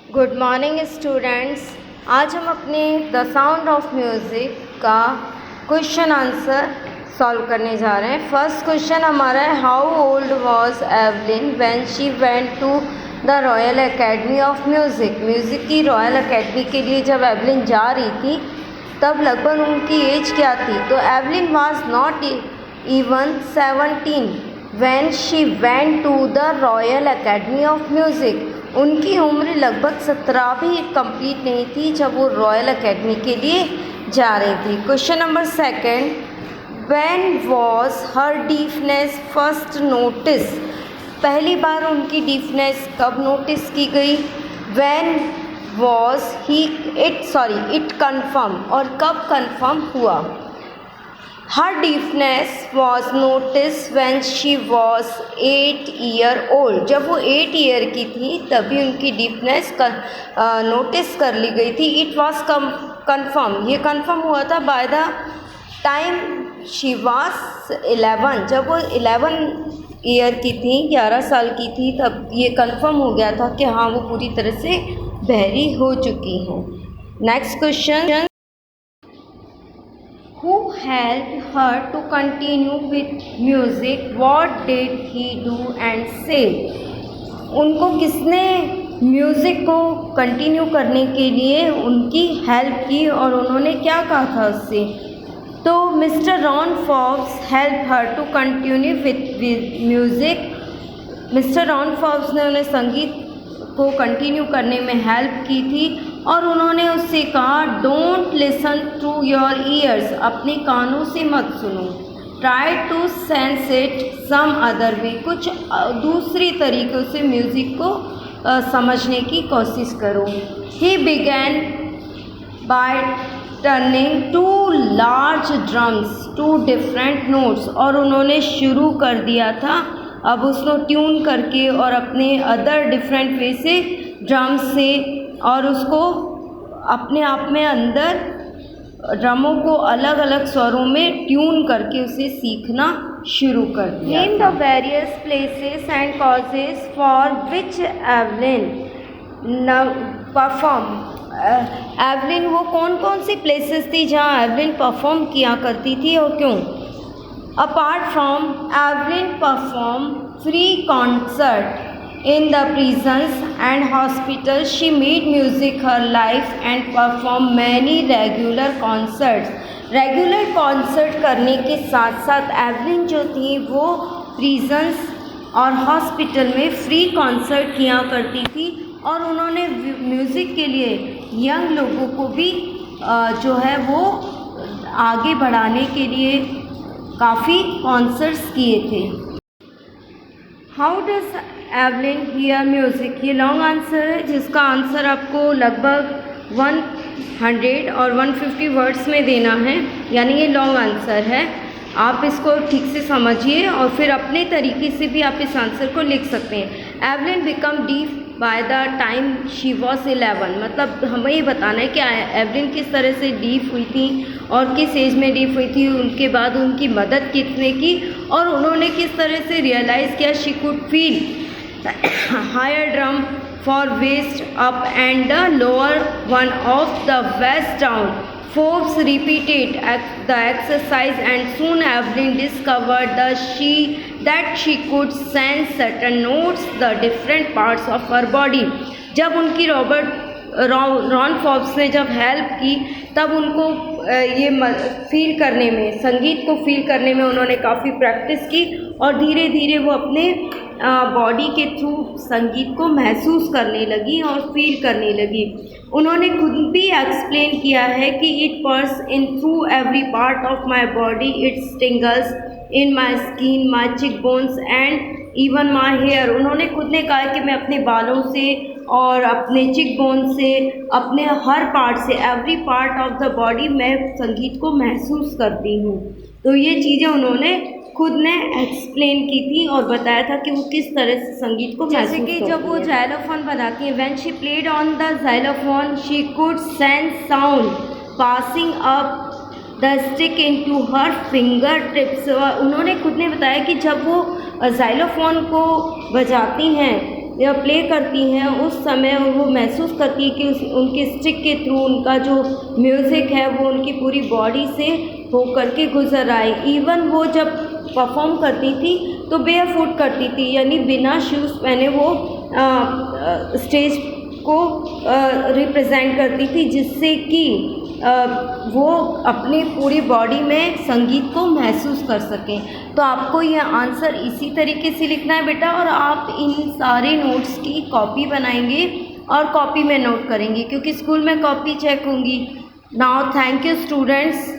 Good morning students. आज हम अपने द साउंड ऑफ म्यूज़िक का क्वेश्चन आंसर सॉल्व करने जा रहे हैं। फर्स्ट क्वेश्चन हमारा है, how old was Evelyn when she went to the Royal Academy of Music. Music की रॉयल एकेडमी के लिए जब एवलिन जा रही थी तब लगभग उनकी एज क्या थी। तो Evelyn was not even 17 when she went to the Royal Academy of Music. उनकी उम्र लगभग 17 भी कंप्लीट नहीं थी जब वो रॉयल एकेडमी के लिए जा रही थी। Question number second, when was her deafness first notice. पहली बार उनकी डीफनेस कब नोटिस की गई। व्हेन वॉज इट कन्फर्म, और कब कन्फर्म हुआ। Her deafness was notice when she was 8 year old. जब वो 8 ईयर की थी तभी उनकी डीफनेस नोटिस कर ली गई थी। इट वॉज कन्फर्म, ये कन्फर्म हुआ था by the time she was 11। जब वो 11 ईयर की थी, 11 साल की थी, तब ये कन्फर्म हो गया था कि हाँ वो पूरी तरह से बहरी हो चुकी हैं। Next question, who helped her to continue with music, what did he do and say। उनको किसने म्यूज़िक को कंटिन्यू करने के लिए उनकी हेल्प की और उन्होंने क्या कहा था उससे। तो mister Ron Forbes help her to continue with music. Mister Ron Forbes ने उन्हें संगीत को कंटिन्यू करने में हेल्प की थी और उन्होंने उससे कहा, don't listen to your ears, अपने कानों से मत सुनो। Try to sense it some other way, कुछ दूसरी तरीक़ों से म्यूज़िक को समझने की कोशिश करो। He began by turning two large drums to different notes, और उन्होंने शुरू कर दिया था अब उसको ट्यून करके और अपने अदर डिफरेंट वे से ड्रम्स से, और उसको अपने आप में अंदर ड्रमों को अलग अलग स्वरों में ट्यून करके उसे सीखना शुरू कर दिया। Name the various places and causes for which Evelyn perform. Evelyn वो कौन कौन सी प्लेसेस थी जहाँ एवलिन परफॉर्म किया करती थी और क्यों। Apart from Evelyn performed free concert in the prisons and hospitals, she made music her life and performed many regular concerts। Regular concert करने के साथ साथ एवलिन जो थी वो प्रिजन्स और हॉस्पिटल में फ्री कॉन्सर्ट किया करती थी और उन्होंने म्यूज़िक के लिए यंग लोगों को भी जो है वो आगे बढ़ाने के लिए काफ़ी कॉन्सर्ट्स किए थे। How does Evelyn here music, ये लॉन्ग आंसर है जिसका आंसर आपको लगभग 100 और 150 वर्ड्स में देना है, यानी ये लॉन्ग आंसर है। आप इसको ठीक से समझिए और फिर अपने तरीके से भी आप इस आंसर को लिख सकते हैं। Evelyn become deaf by the time she was 11, मतलब हमें ये बताना है कि एवलिन किस तरह से डीप हुई थी और किस एज में डीप हुई थी, उनके बाद उनकी मदद किसने की और उन्होंने किस तरह से रियलाइज़ किया she could feel higher drum for waist up and the lower one of the waist down. Forbes repeated the exercise and soon Evelyn discovered that she could sense certain notes, the different parts of her body। जब उनकी Ron Forbes ने जब help की तब उनको ये feel करने में, संगीत को फील करने में उन्होंने काफ़ी प्रैक्टिस की और धीरे धीरे वो अपने बॉडी के थ्रू संगीत को महसूस करने लगी और फील करने लगी। उन्होंने खुद भी एक्सप्लेन किया है कि it purrs in through every part of my body, it's tingles in my skin, my cheek bones and even my hair. उन्होंने खुद ने कहा कि मैं अपने बालों से और अपने चिक बोन से, अपने हर पार्ट से, every part of the body मैं संगीत को महसूस करती हूँ। तो ये चीज़ें उन्होंने खुद ने एक्सप्लेन की थी और बताया था कि वो किस तरह से संगीत को महसूस करती है। जैसे कि जब वो जाइलोफोन बनाती है, when she played on the xylophone she could sense sound passing up the stick into her finger tips. उन्होंने खुद ने बताया कि जब वो जाइलोफोन को बजाती हैं या प्ले करती हैं उस समय वो महसूस करती है कि उनके स्टिक के थ्रू उनका जो म्यूज़िक है वो उनकी पूरी बॉडी से होकर के गुजर रहा है। इवन वो जब परफॉर्म करती थी तो बेयरफुट करती थी, यानी बिना शूज़ पहने वो स्टेज को रिप्रेजेंट करती थी, जिससे कि वो अपनी पूरी बॉडी में संगीत को महसूस कर सकें। तो आपको यह आंसर इसी तरीके से लिखना है बेटा, और आप इन सारे नोट्स की कॉपी बनाएंगे और कॉपी में नोट करेंगे, क्योंकि स्कूल में कॉपी चेक होंगी। Now thank you students.